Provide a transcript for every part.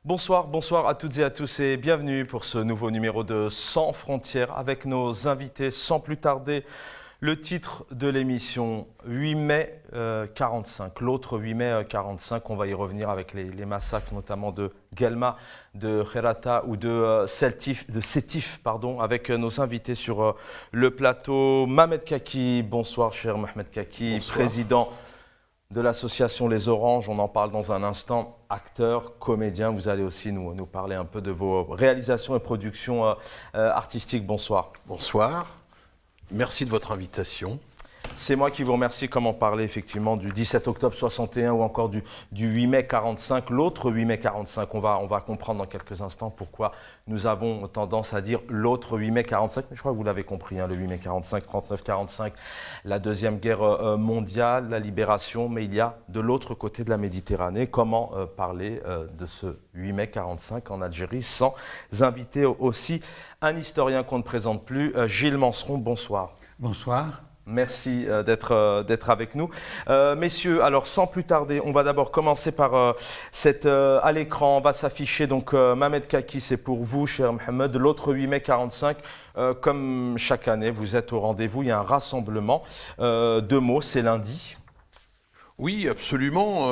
Bonsoir, bonsoir à toutes et à tous et bienvenue pour ce nouveau numéro de Sans frontières avec nos invités. Sans plus tarder, le titre de l'émission 8 mai 45, l'autre 8 mai 45, on va y revenir avec les massacres notamment de Guelma, de Kherata ou de Sétif, avec nos invités sur le plateau. Mohamed Kaki, bonsoir cher Mohamed Kaki, bonsoir. Président de l'association Les Oranges, on en parle dans un instant, acteur, comédien, vous allez aussi nous parler un peu de vos réalisations et productions artistiques. Bonsoir. Bonsoir, merci de votre invitation. C'est moi qui vous remercie, comme on parlait effectivement du 17 octobre 61 ou encore du 8 mai 45, l'autre 8 mai 45. On va comprendre dans quelques instants pourquoi nous avons tendance à dire l'autre 8 mai 45. Mais je crois que vous l'avez compris, hein, le 8 mai 45, 39-45, la Deuxième Guerre mondiale, la libération. Mais il y a de l'autre côté de la Méditerranée. Comment parler de ce 8 mai 45 en Algérie sans inviter aussi un historien qu'on ne présente plus, Gilles Manseron. Bonsoir. Bonsoir. Merci d'être avec nous. Messieurs, alors sans plus tarder, on va d'abord commencer par à l'écran, va s'afficher donc Mohamed Kaki, c'est pour vous, cher Mohamed, l'autre 8 mai 45. Comme chaque année, vous êtes au rendez-vous, il y a un rassemblement. Deux mots, c'est lundi. Oui, absolument.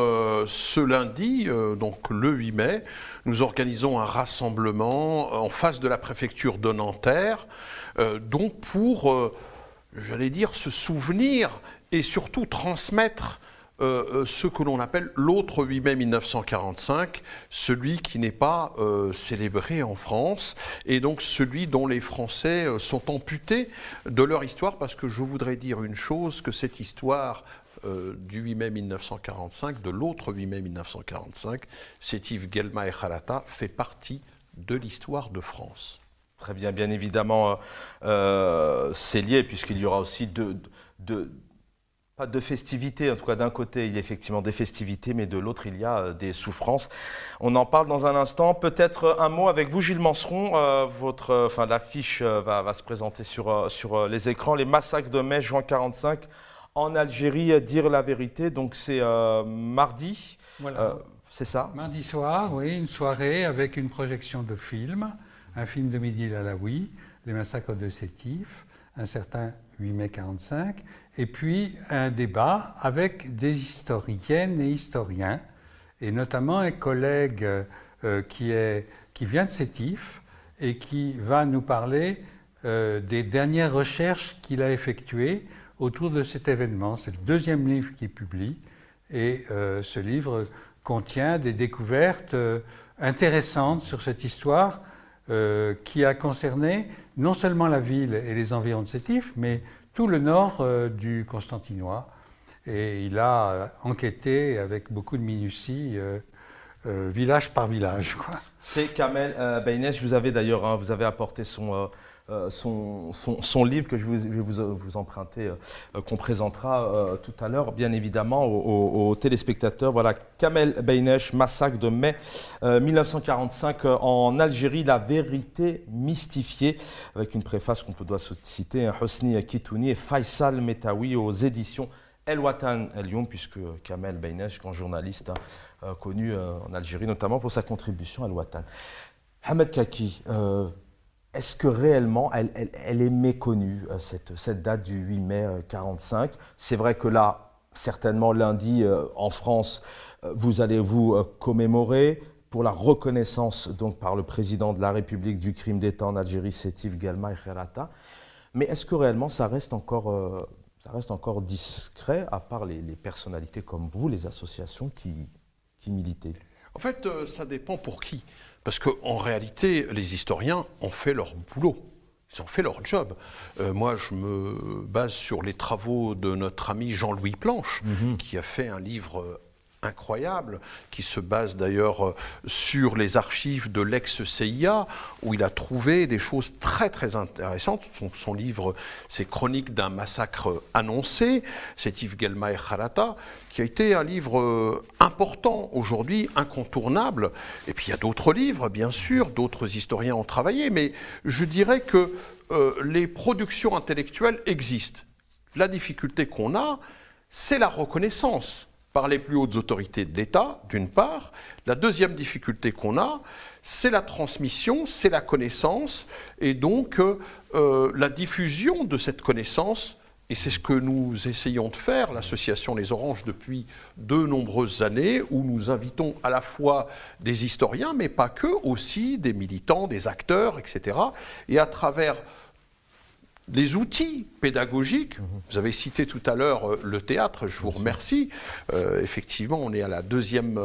Ce lundi, donc le 8 mai, nous organisons un rassemblement en face de la préfecture de Nanterre, donc pour... j'allais dire, se souvenir et surtout transmettre ce que l'on appelle l'autre 8 mai 1945, celui qui n'est pas célébré en France et donc celui dont les Français sont amputés de leur histoire, parce que je voudrais dire une chose, que cette histoire du 8 mai 1945, de l'autre 8 mai 1945, Sétif, Guelma et Kherata, fait partie de l'histoire de France. Très bien, bien évidemment, c'est lié puisqu'il y aura aussi pas de festivités, en tout cas d'un côté il y a effectivement des festivités, mais de l'autre il y a des souffrances. On en parle dans un instant. Peut-être un mot avec vous, Gilles Manseron. L'affiche va se présenter sur les écrans. Les massacres de mai-juin 45 en Algérie, dire la vérité. Donc c'est mardi, voilà. C'est ça? Mardi soir, oui, une soirée avec une projection de film. Un film de Mehdi El Alaoui, Les massacres de Sétif, un certain 8 mai 45, et puis un débat avec des historiennes et historiens, et notamment un collègue qui vient de Sétif et qui va nous parler des dernières recherches qu'il a effectuées autour de cet événement. C'est le deuxième livre qu'il publie, et ce livre contient des découvertes intéressantes sur cette histoire qui a concerné non seulement la ville et les environs de Sétif, mais tout le nord du Constantinois. Et il a enquêté avec beaucoup de minutie, village par village, quoi. C'est Kamel Beynech, vous avez d'ailleurs vous avez apporté son livre que je vais vous emprunter, qu'on présentera tout à l'heure, bien évidemment, aux téléspectateurs. Voilà, Kamel Beynech, massacre de mai 1945 en Algérie, la vérité mystifiée, avec une préface qu'on doit citer, Hosni Kitouni et Faisal Metaoui aux éditions El Watan El Youm, puisque Kamel Beynech, grand journaliste connu en Algérie, notamment pour sa contribution à El Watan. Mohamed Kaki, est-ce que réellement elle est méconnue, cette date du 8 mai 45? C'est vrai que là, certainement lundi, en France, vous allez vous commémorer pour la reconnaissance donc, par le président de la République du crime d'État en Algérie, Sétif, Guelma et Kherata. Mais est-ce que réellement ça reste encore discret, à part les personnalités comme vous, les associations qui militaient? En fait, ça dépend pour qui. Parce qu'en réalité, les historiens ont fait leur boulot. Ils ont fait leur job. Moi, je me base sur les travaux de notre ami Jean-Louis Planche, qui a fait un livre incroyable, qui se base d'ailleurs sur les archives de l'ex-CIA, où il a trouvé des choses très très intéressantes. Son livre, c'est Chroniques d'un massacre annoncé, c'est Yves Guelma et Harata, qui a été un livre important aujourd'hui, incontournable. Et puis il y a d'autres livres, bien sûr, d'autres historiens ont travaillé, mais je dirais que les productions intellectuelles existent. La difficulté qu'on a, c'est la reconnaissance par les plus hautes autorités de l'État, d'une part. La deuxième difficulté qu'on a, c'est la transmission, c'est la connaissance, et donc la diffusion de cette connaissance, et c'est ce que nous essayons de faire, l'association Les Oranges, depuis de nombreuses années, où nous invitons à la fois des historiens, mais pas que, aussi des militants, des acteurs, etc. Et à travers les outils pédagogiques, vous avez cité tout à l'heure le théâtre, je vous remercie. Effectivement, on est à la deuxième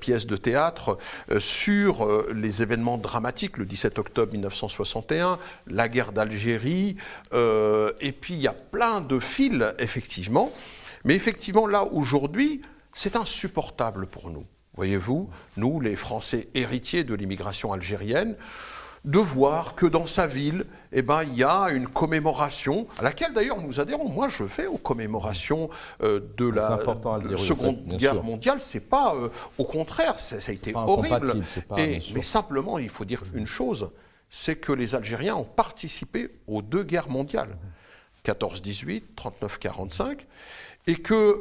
pièce de théâtre sur les événements dramatiques, le 17 octobre 1961, la guerre d'Algérie, et puis il y a plein de fils, effectivement. Mais effectivement, là, aujourd'hui, c'est insupportable pour nous. Voyez-vous, nous, les Français héritiers de l'immigration algérienne, de voir que dans sa ville, il y a une commémoration, à laquelle d'ailleurs nous adhérons. Moi, je vais aux commémorations de la Seconde Guerre mondiale. C'est pas, au contraire, ça a été horrible. Mais simplement, il faut dire une chose, c'est que les Algériens ont participé aux deux guerres mondiales, 14-18, 39-45, et que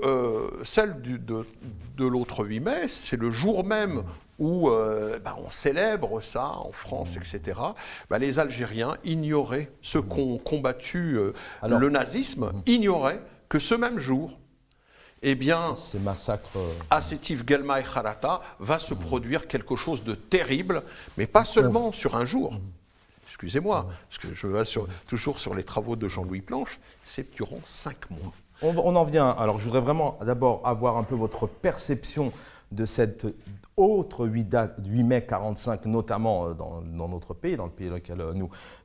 celle de l'autre 8 mai, c'est le jour même où on célèbre ça en France, etc., les Algériens ignoraient, ceux qui ont combattu le nazisme, ignoraient que ce même jour, ces massacres à Sétif, Guelma et Harata, va se produire quelque chose de terrible, mais pas seulement sur un jour. Excusez-moi, parce que je vais toujours sur les travaux de Jean-Louis Planche, c'est durant 5 mois. On en vient. Alors, je voudrais vraiment d'abord avoir un peu votre perception de cette autre 8 mai 45, notamment dans notre pays, dans le pays dans lequel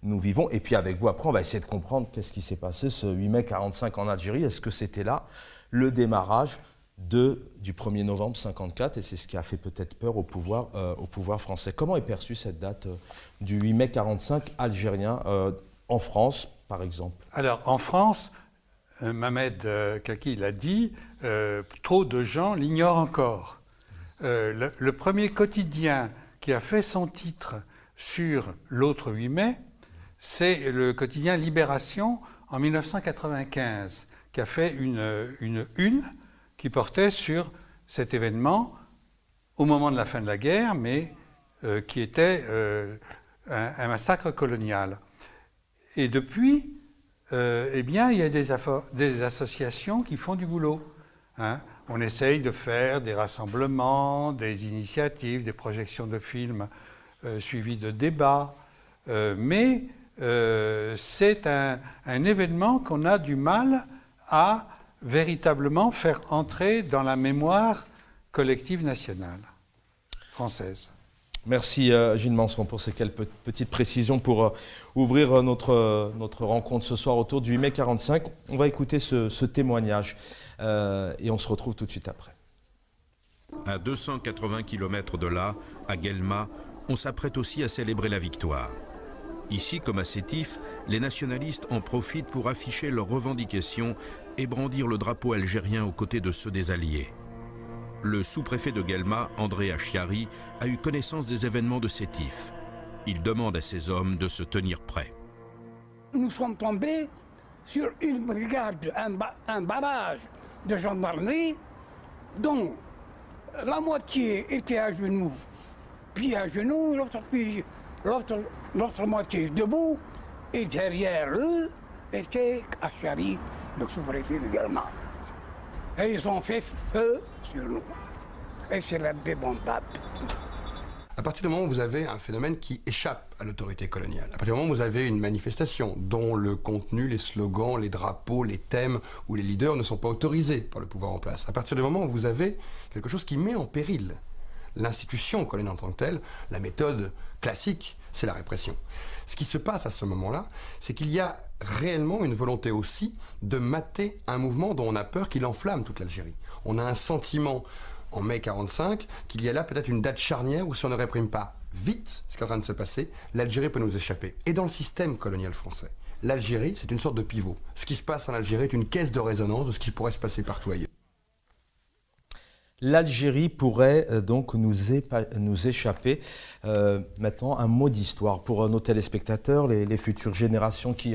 nous vivons. Et puis avec vous, après, on va essayer de comprendre qu'est-ce qui s'est passé ce 8 mai 45 en Algérie. Est-ce que c'était là le démarrage du 1er novembre 54 ? Et c'est ce qui a fait peut-être peur au pouvoir français. Comment est perçue cette date du 8 mai 45 algérien en France, par exemple ? Alors, en France, Mohamed Kaki l'a dit, trop de gens l'ignorent encore. Le premier quotidien qui a fait son titre sur l'autre 8 mai, c'est le quotidien Libération en 1995, qui a fait une qui portait sur cet événement au moment de la fin de la guerre, mais qui était un massacre colonial. Et depuis, il y a des associations qui font du boulot. On essaye de faire des rassemblements, des initiatives, des projections de films suivies de débats, mais c'est un événement qu'on a du mal à véritablement faire entrer dans la mémoire collective nationale française. Merci Gilles Manson pour ces quelques petites précisions pour ouvrir notre rencontre ce soir autour du 8 mai 45. On va écouter ce témoignage et on se retrouve tout de suite après. À 280 km de là, à Guelma, on s'apprête aussi à célébrer la victoire. Ici, comme à Sétif, les nationalistes en profitent pour afficher leurs revendications et brandir le drapeau algérien aux côtés de ceux des Alliés. Le sous-préfet de Guelma, André Achiari, a eu connaissance des événements de Sétif. Il demande à ses hommes de se tenir prêts. Nous sommes tombés sur une brigade, un barrage de gendarmerie dont la moitié était à genoux, puis à genoux, l'autre moitié debout, et derrière eux était Achiari, le sous-préfet de Guelma. Et ils ont fait feu sur nous. Et c'est la débandade. À partir du moment où vous avez un phénomène qui échappe à l'autorité coloniale, à partir du moment où vous avez une manifestation dont le contenu, les slogans, les drapeaux, les thèmes ou les leaders ne sont pas autorisés par le pouvoir en place, à partir du moment où vous avez quelque chose qui met en péril l'institution coloniale en tant que telle, la méthode classique, c'est la répression. Ce qui se passe à ce moment-là, c'est qu'il y a réellement une volonté aussi de mater un mouvement dont on a peur qu'il enflamme toute l'Algérie. On a un sentiment en mai 1945, qu'il y a là peut-être une date charnière où si on ne réprime pas vite ce qui est en train de se passer, l'Algérie peut nous échapper. Et dans le système colonial français, l'Algérie, c'est une sorte de pivot. Ce qui se passe en Algérie est une caisse de résonance de ce qui pourrait se passer partout ailleurs. L'Algérie pourrait donc nous échapper. Maintenant, un mot d'histoire pour nos téléspectateurs, les futures générations qui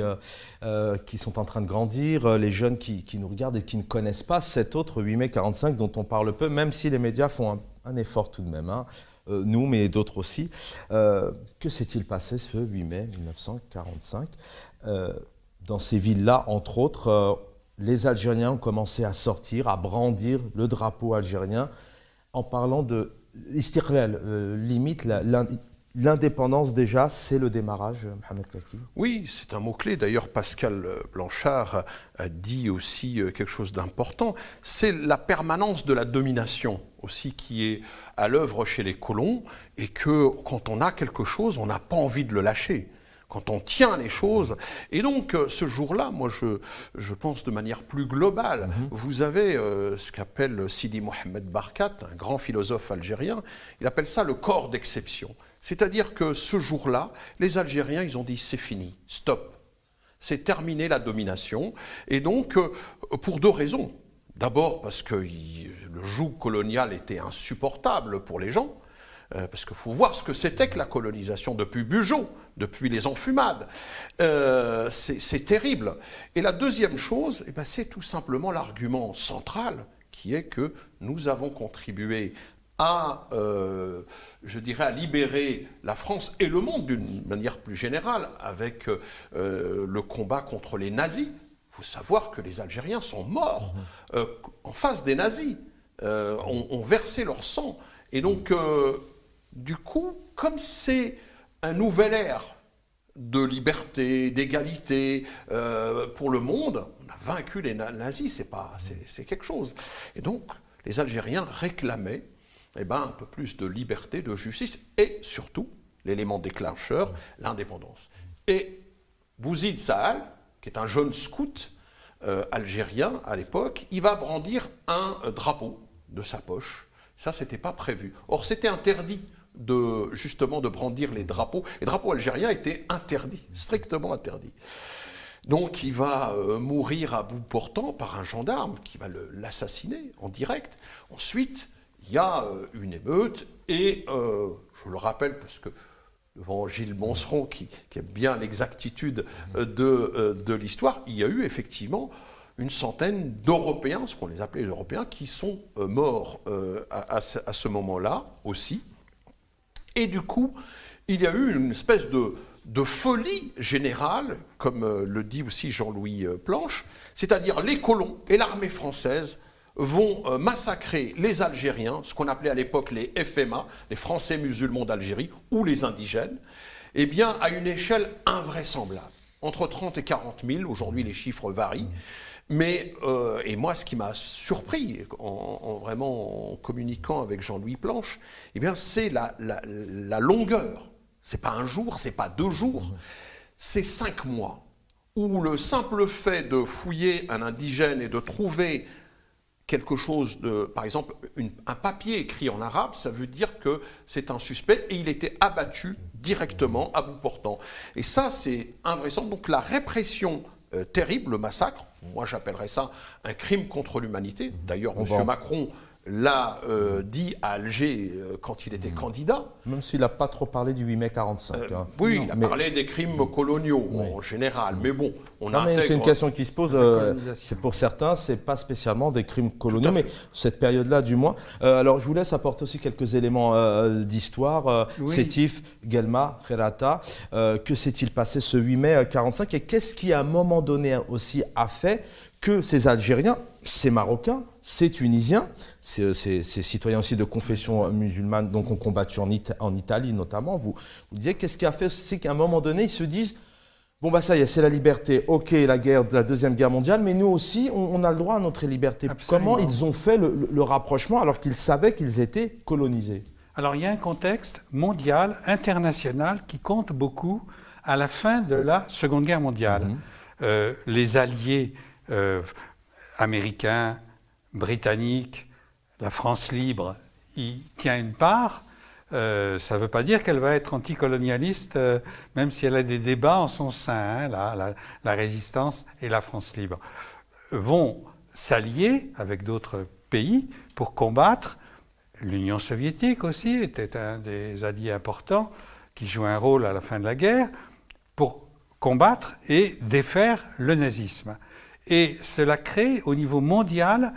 sont en train de grandir, les jeunes qui nous regardent et qui ne connaissent pas cet autre 8 mai 1945 dont on parle peu, même si les médias font un effort tout de même, hein, nous mais d'autres aussi. Que s'est-il passé ce 8 mai 1945 dans ces villes-là, entre autres les Algériens ont commencé à sortir, à brandir le drapeau algérien en parlant de l'istiqlal, limite l'indépendance déjà, c'est le démarrage, Mohamed Kaki. Oui, c'est un mot-clé. D'ailleurs, Pascal Blanchard a dit aussi quelque chose d'important. C'est la permanence de la domination aussi qui est à l'œuvre chez les colons et que quand on a quelque chose, on n'a pas envie de le lâcher. Quand on tient les choses. Et donc, ce jour-là, moi, je pense de manière plus globale, vous avez ce qu'appelle Sidi Mohamed Barkat, un grand philosophe algérien, il appelle ça le corps d'exception. C'est-à-dire que ce jour-là, les Algériens, ils ont dit c'est fini, stop. C'est terminé la domination. Et donc, pour deux raisons. D'abord, parce que le joug colonial était insupportable pour les gens. Parce qu'il faut voir ce que c'était que la colonisation depuis Bugeaud, depuis les enfumades. C'est terrible. Et la deuxième chose, eh ben, c'est tout simplement l'argument central, qui est que nous avons contribué à, je dirais, à libérer la France et le monde d'une manière plus générale, avec le combat contre les nazis. Il faut savoir que les Algériens sont morts en face des nazis, ont versé leur sang. Et donc... du coup, comme c'est un nouvel ère de liberté, d'égalité pour le monde, on a vaincu les nazis, c'est quelque chose. Et donc, les Algériens réclamaient un peu plus de liberté, de justice et surtout, l'élément déclencheur, l'indépendance. Et Bouzid Sahal, qui est un jeune scout algérien à l'époque, il va brandir un drapeau de sa poche. Ça, c'était pas prévu. Or, c'était interdit justement de brandir les drapeaux. Les drapeaux algériens étaient interdits, strictement interdits. Donc il va mourir à bout portant par un gendarme qui va l'assassiner en direct. Ensuite, il y a une émeute et, je le rappelle parce que devant Gilles Monceron qui aime bien l'exactitude de l'histoire, il y a eu effectivement une centaine d'Européens, ce qu'on les appelait les Européens, qui sont morts à ce moment-là aussi. Et du coup, il y a eu une espèce de folie générale, comme le dit aussi Jean-Louis Planche, c'est-à-dire les colons et l'armée française vont massacrer les Algériens, ce qu'on appelait à l'époque les FMA, les Français musulmans d'Algérie, ou les indigènes, eh bien à une échelle invraisemblable, entre 30 et 40 000, aujourd'hui les chiffres varient. Mais, et moi, ce qui m'a surpris, vraiment en communiquant avec Jean-Louis Planche, eh bien, c'est la longueur. C'est pas un jour, c'est pas 2 jours, c'est 5 mois. Où le simple fait de fouiller un indigène et de trouver quelque chose par exemple, un papier écrit en arabe, ça veut dire que c'est un suspect et il était abattu directement à bout portant. Et ça, c'est invraisemblable. Donc la répression terrible, le massacre, moi j'appellerais ça un crime contre l'humanité. D'ailleurs, M. Macron l'a dit à Alger quand il était candidat. Même s'il n'a pas trop parlé du 8 mai 1945. Oui, il a parlé des crimes coloniaux en général, mais bon, on a c'est une question qui se pose. C'est pour certains, c'est pas spécialement des crimes coloniaux, mais cette période-là, du moins. Alors, je vous laisse apporter aussi quelques éléments d'histoire. Sétif, Guelma, Kherata. Que s'est-il passé ce 8 mai 1945 et qu'est-ce qui, à un moment donné aussi, a fait que ces Algériens, ces Marocains, ces Tunisiens, ces citoyens aussi de confession musulmane, donc ont combattu en Italie notamment, vous disiez, qu'est-ce qui a fait aussi qu'à un moment donné, ils se disent, bon bah ça y est, c'est la liberté, ok, la Deuxième Guerre mondiale, mais nous aussi, on a le droit à notre liberté. Absolument. Comment ils ont fait le rapprochement alors qu'ils savaient qu'ils étaient colonisés? Alors il y a un contexte mondial, international, qui compte beaucoup à la fin de la Seconde Guerre mondiale. Les alliés américains, britanniques, la France libre y tient une part, ça ne veut pas dire qu'elle va être anticolonialiste, même si elle a des débats en son sein. Hein, la résistance et la France libre vont s'allier avec d'autres pays pour combattre. L'Union soviétique aussi était un des alliés importants qui joue un rôle à la fin de la guerre pour combattre et défaire le nazisme. Et cela crée au niveau mondial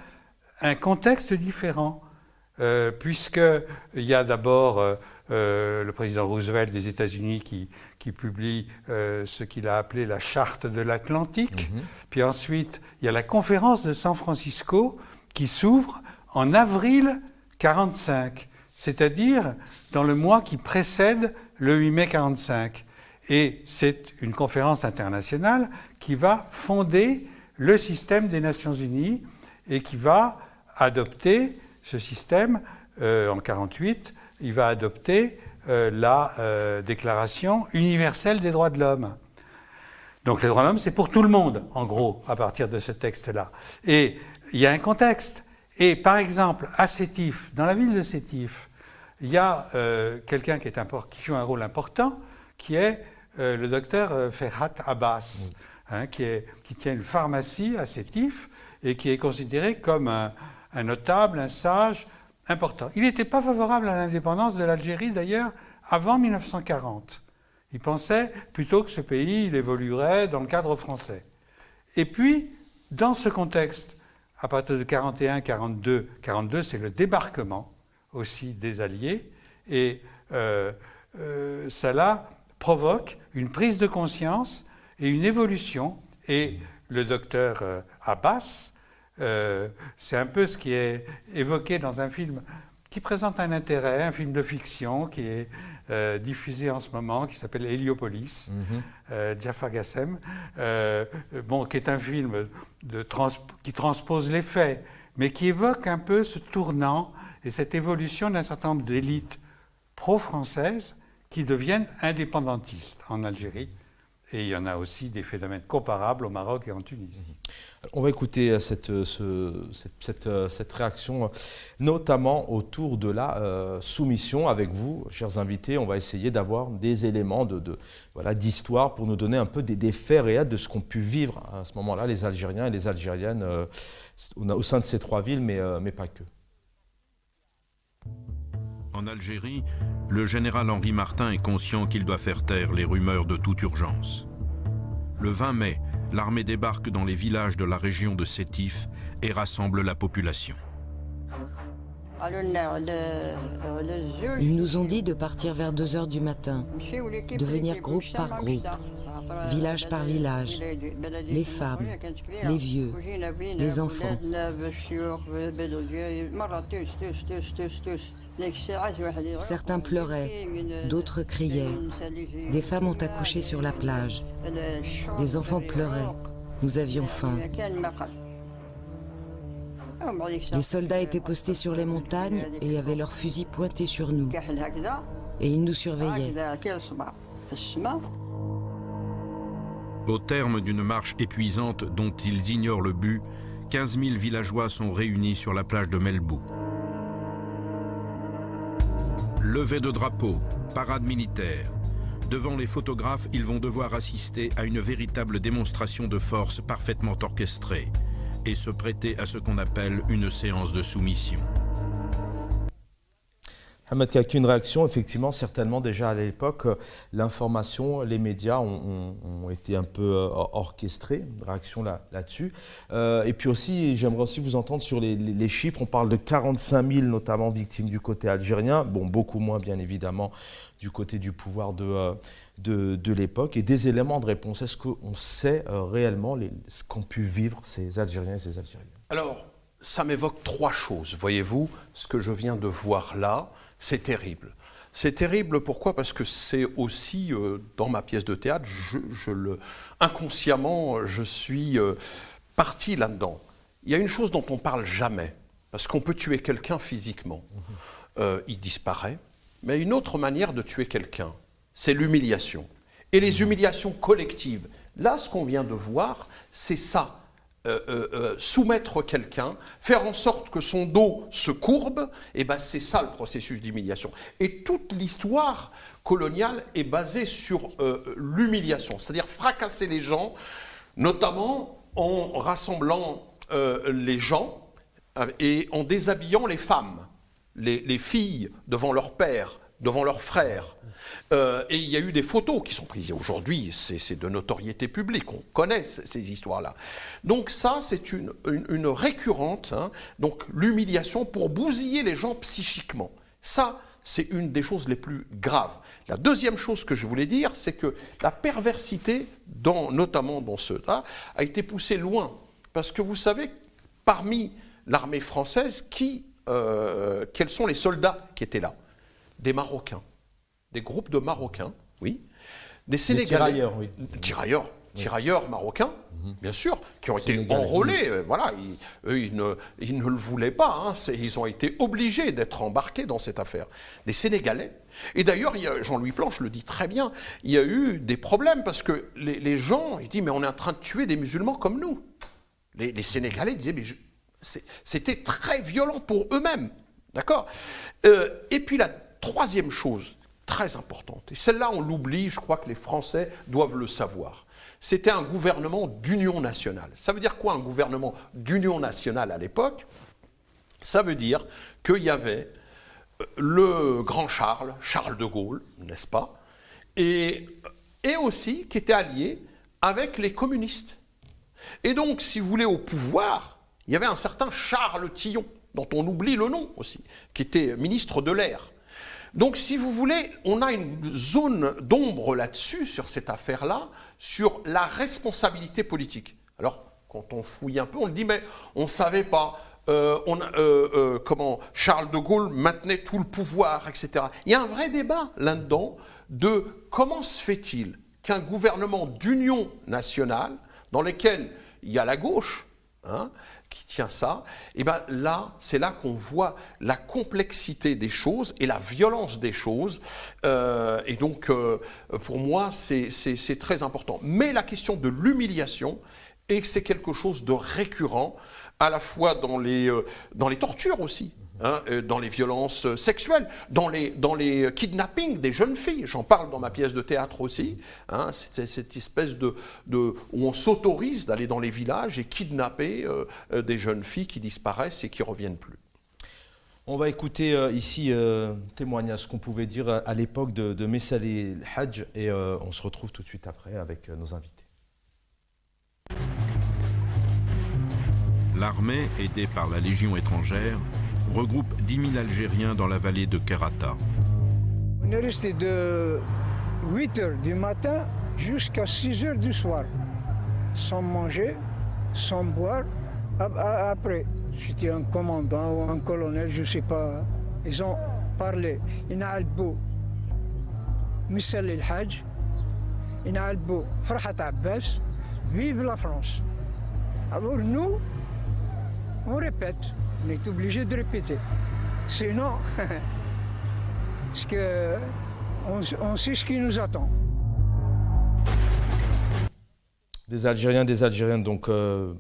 un contexte différent, puisqu'il y a d'abord le président Roosevelt des États-Unis qui publie ce qu'il a appelé la Charte de l'Atlantique. Puis ensuite, il y a la conférence de San Francisco qui s'ouvre en avril 1945, c'est-à-dire dans le mois qui précède le 8 mai 1945. Et c'est une conférence internationale qui va fonder le système des Nations Unies et qui va adopter ce système en 1948. Il va adopter la Déclaration universelle des droits de l'homme. Donc les droits de l'homme, c'est pour tout le monde, en gros, à partir de ce texte-là. Et il y a un contexte. Et par exemple, à Sétif, dans la ville de Sétif, il y a quelqu'un qui joue un rôle important, qui est le docteur Ferhat Abbas, hein, qui tient une pharmacie à Sétif et qui est considéré comme un notable, un sage important. Il n'était pas favorable à l'indépendance de l'Algérie, d'ailleurs, avant 1940. Il pensait plutôt que ce pays il évoluerait dans le cadre français. Et puis, dans ce contexte, à partir de 1941, 1942, 1942, c'est le débarquement aussi des Alliés, et cela provoque une prise de conscience et une évolution. Et le docteur Abbas, c'est un peu ce qui est évoqué dans un film qui présente un intérêt, un film de fiction qui est diffusé en ce moment, qui s'appelle Héliopolis, Jafar Gassem, qui est un film qui transpose les faits, mais qui évoque un peu ce tournant et cette évolution d'un certain nombre d'élites pro-françaises qui deviennent indépendantistes en Algérie. Et il y en a aussi des phénomènes comparables au Maroc et en Tunisie. On va écouter cette réaction, notamment autour de la soumission avec vous, chers invités. On va essayer d'avoir des éléments d'histoire pour nous donner un peu des faits réels de ce qu'ont pu vivre à ce moment-là les Algériens et les Algériennes au sein de ces trois villes, mais pas que. En Algérie, le général Henri Martin est conscient qu'il doit faire taire les rumeurs de toute urgence. Le 20 mai, l'armée débarque dans les villages de la région de Sétif et rassemble la population. Ils nous ont dit de partir vers 2 heures du matin, de venir groupe par groupe, village par village, les femmes, les vieux, les enfants. Certains pleuraient, d'autres criaient. Des femmes ont accouché sur la plage. Les enfants pleuraient. Nous avions faim. Les soldats étaient postés sur les montagnes et avaient leurs fusils pointés sur nous. Et ils nous surveillaient. Au terme d'une marche épuisante dont ils ignorent le but, 15 000 villageois sont réunis sur la plage de Melbou. Levée de drapeau, parade militaire. Devant les photographes, ils vont devoir assister à une véritable démonstration de force parfaitement orchestrée et se prêter à ce qu'on appelle une séance de soumission. Ahmed Kaki, une réaction, effectivement, certainement déjà à l'époque, l'information, les médias ont été un peu orchestrés, réaction là-dessus. Et puis aussi, j'aimerais aussi vous entendre sur les chiffres. On parle de 45 000 notamment victimes du côté algérien, bon, beaucoup moins bien évidemment du côté du pouvoir de l'époque, et des éléments de réponse. Est-ce qu'on sait réellement ce qu'ont pu vivre ces Algériens et ces Algériennes? Alors, ça m'évoque 3 choses. Voyez-vous, ce que je viens de voir là, c'est terrible. C'est terrible, pourquoi? Parce que c'est aussi, dans ma pièce de théâtre, inconsciemment, je suis parti là-dedans. Il y a une chose dont on ne parle jamais, parce qu'on peut tuer quelqu'un physiquement. Il disparaît, mais une autre manière de tuer quelqu'un, c'est l'humiliation. Et les humiliations collectives. Là, ce qu'on vient de voir, c'est ça. soumettre quelqu'un, faire en sorte que son dos se courbe, et ben c'est ça le processus d'humiliation. Et toute l'histoire coloniale est basée sur l'humiliation, c'est-à-dire fracasser les gens, notamment en rassemblant les gens et en déshabillant les femmes, les filles devant leur père, devant leurs frères. Et il y a eu des photos qui sont prises. Aujourd'hui, c'est de notoriété publique. On connaît ces histoires-là. Donc ça, c'est une récurrente. Hein, donc l'humiliation pour bousiller les gens psychiquement. Ça, c'est une des choses les plus graves. La deuxième chose que je voulais dire, c'est que la perversité, notamment dans ceux-là, a été poussée loin. Parce que vous savez, parmi l'armée française, quels sont les soldats qui étaient là? Des Marocains. Des groupes de Marocains, oui, des Sénégalais, tirailleurs marocains, bien sûr, qui ont été enrôlés, voilà, ils ne le voulaient pas, hein, ils ont été obligés d'être embarqués dans cette affaire. Des Sénégalais, et d'ailleurs, Jean-Louis Planche le dit très bien, il y a eu des problèmes parce que les gens, ils disent, mais on est en train de tuer des musulmans comme nous. Les Sénégalais disaient, mais c'était très violent pour eux-mêmes, d'accord. Et puis la troisième chose, très importante, et celle-là on l'oublie, je crois que les Français doivent le savoir, c'était un gouvernement d'union nationale. Ça veut dire quoi un gouvernement d'union nationale à l'époque? Ça veut dire qu'il y avait le grand Charles de Gaulle, n'est-ce pas, et aussi qui était allié avec les communistes. Et donc, si vous voulez, au pouvoir, il y avait un certain Charles Tillon, dont on oublie le nom aussi, qui était ministre de l'Air. Donc, si vous voulez, on a une zone d'ombre là-dessus, sur cette affaire-là, sur la responsabilité politique. Alors, quand on fouille un peu, on le dit, mais on ne savait pas comment Charles de Gaulle maintenait tout le pouvoir, etc. Il y a un vrai débat là-dedans de comment se fait-il qu'un gouvernement d'union nationale, dans lequel il y a la gauche, hein, qui tient ça, et bien là, c'est là qu'on voit la complexité des choses et la violence des choses. Et donc, pour moi, c'est très important. Mais la question de l'humiliation, et c'est quelque chose de récurrent, à la fois dans les tortures aussi, hein, dans les violences sexuelles, dans les kidnappings des jeunes filles. J'en parle dans ma pièce de théâtre aussi. Hein, c'est cette espèce où on s'autorise d'aller dans les villages et kidnapper des jeunes filles qui disparaissent et qui ne reviennent plus. On va écouter ici témoignage, ce qu'on pouvait dire à l'époque de Messali Hadj, et on se retrouve tout de suite après avec nos invités. L'armée, aidée par la Légion étrangère, regroupe 10 000 Algériens dans la vallée de Kerata. On est resté de 8 h du matin jusqu'à 6 h du soir, sans manger, sans boire. Après, j'étais un commandant ou un colonel, je ne sais pas. Ils ont parlé. Inaalbou Messali Hadj, Inaalbou Farhat Abbas, vive la France. Alors nous, on répète, on est obligé de répéter. Sinon, parce que on sait ce qui nous attend. Des Algériens, des Algériennes, donc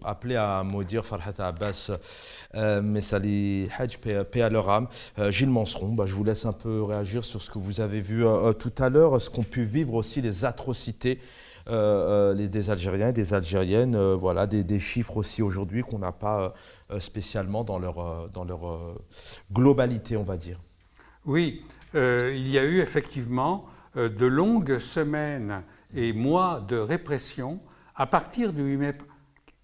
appelés à maudire Farhat Abbas, Messali Hadj, paix à leur âme. Gilles Manseron, je vous laisse un peu réagir sur ce que vous avez vu tout à l'heure, ce qu'ont pu vivre aussi les atrocités des Algériens et des Algériennes, voilà, des chiffres aussi aujourd'hui qu'on n'a pas spécialement dans leur globalité, on va dire. Oui, il y a eu effectivement de longues semaines et mois de répression à partir du 8 mai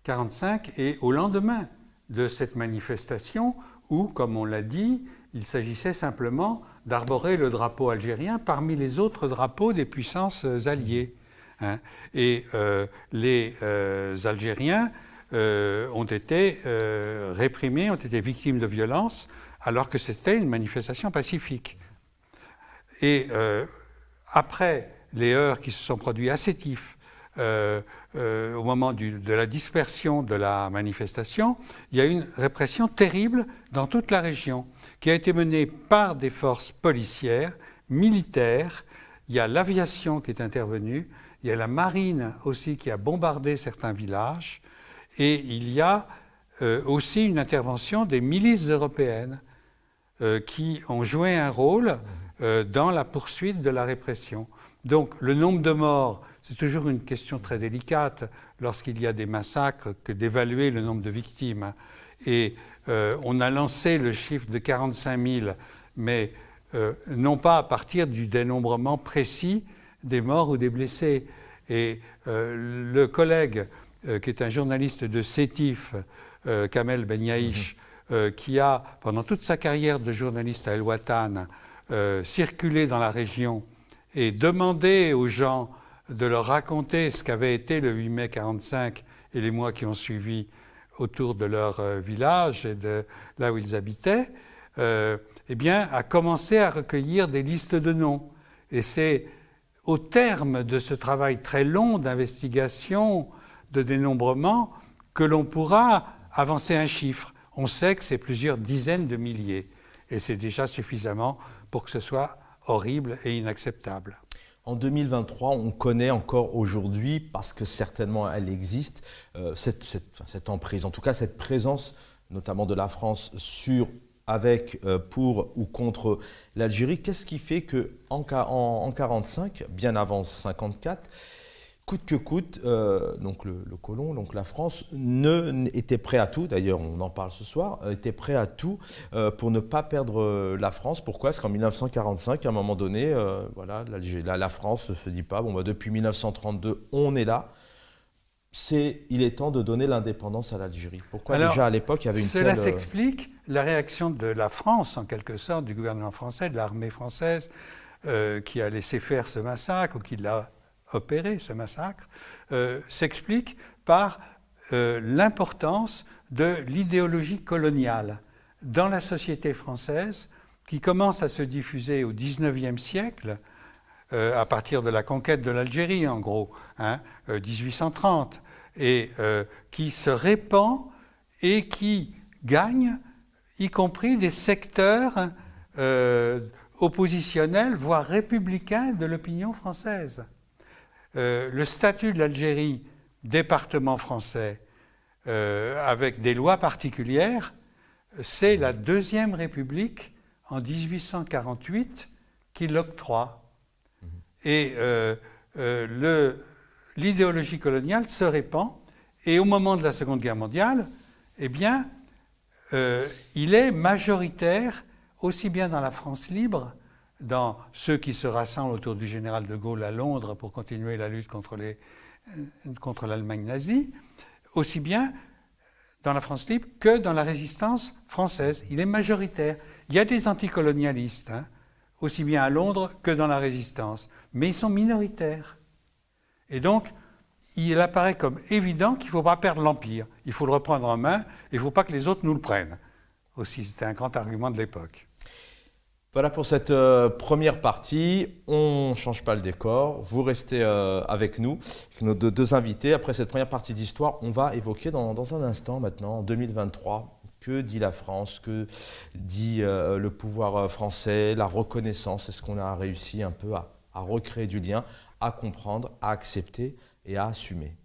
1945 et au lendemain de cette manifestation où, comme on l'a dit, il s'agissait simplement d'arborer le drapeau algérien parmi les autres drapeaux des puissances alliées. Hein. Et les Algériens ont été réprimés, ont été victimes de violences, alors que c'était une manifestation pacifique. Et après les heurts qui se sont produits à Sétif, au moment de la dispersion de la manifestation, il y a eu une répression terrible dans toute la région, qui a été menée par des forces policières, militaires. Il y a l'aviation qui est intervenue, il y a la marine aussi qui a bombardé certains villages, Et il y a aussi une intervention des milices européennes qui ont joué un rôle dans la poursuite de la répression. Donc le nombre de morts, c'est toujours une question très délicate lorsqu'il y a des massacres que d'évaluer le nombre de victimes. Et on a lancé le chiffre de 45 000, mais non pas à partir du dénombrement précis des morts ou des blessés. Et le collègue, qui est un journaliste de Sétif, Kamel Benyaïch, qui a, pendant toute sa carrière de journaliste à El-Watan, circulé dans la région et demandé aux gens de leur raconter ce qu'avait été le 8 mai 1945 et les mois qui ont suivi autour de leur village et de là où ils habitaient, eh bien, a commencé à recueillir des listes de noms. Et c'est au terme de ce travail très long d'investigation, de dénombrement, que l'on pourra avancer un chiffre. On sait que c'est plusieurs dizaines de milliers. Et c'est déjà suffisamment pour que ce soit horrible et inacceptable. En 2023, on connaît encore aujourd'hui, parce que certainement elle existe, cette emprise, en tout cas cette présence, notamment de la France, avec, pour ou contre l'Algérie. Qu'est-ce qui fait qu'en 1945, bien avant 1954, coûte que coûte, donc le colon, donc la France, était prêt à tout, d'ailleurs on en parle ce soir, était prêt à tout pour ne pas perdre la France. Pourquoi ? Parce qu'en 1945, à un moment donné, voilà, la France ne se dit pas, bon, bah, depuis 1932, on est là. Il est temps de donner l'indépendance à l'Algérie. Pourquoi? Alors, déjà à l'époque, il y avait une cela s'explique la réaction de la France, en quelque sorte, du gouvernement français, de l'armée française, qui a laissé faire ce massacre, ou qui l'a opéré, ce massacre, s'explique par l'importance de l'idéologie coloniale dans la société française, qui commence à se diffuser au XIXe siècle, à partir de la conquête de l'Algérie, en gros, 1830, et qui se répand et qui gagne, y compris des secteurs oppositionnels, voire républicains de l'opinion française. Le statut de l'Algérie, département français, avec des lois particulières, c'est la Deuxième République, en 1848, qui l'octroie. Et l'idéologie coloniale se répand, et au moment de la Seconde Guerre mondiale, eh bien, il est majoritaire, aussi bien dans la France libre, dans ceux qui se rassemblent autour du général de Gaulle à Londres pour continuer la lutte contre l'Allemagne nazie, aussi bien dans la France libre que dans la résistance française. Il est majoritaire. Il y a des anticolonialistes, aussi bien à Londres que dans la résistance, mais ils sont minoritaires. Et donc, il apparaît comme évident qu'il ne faut pas perdre l'Empire. Il faut le reprendre en main et il ne faut pas que les autres nous le prennent. Aussi, c'était un grand argument de l'époque. Voilà pour cette première partie. On ne change pas le décor. Vous restez avec nous, avec nos deux invités. Après cette première partie d'histoire, on va évoquer dans un instant maintenant, en 2023, que dit la France, que dit le pouvoir français, la reconnaissance. Est-ce qu'on a réussi un peu à recréer du lien, à comprendre, à accepter et à assumer ?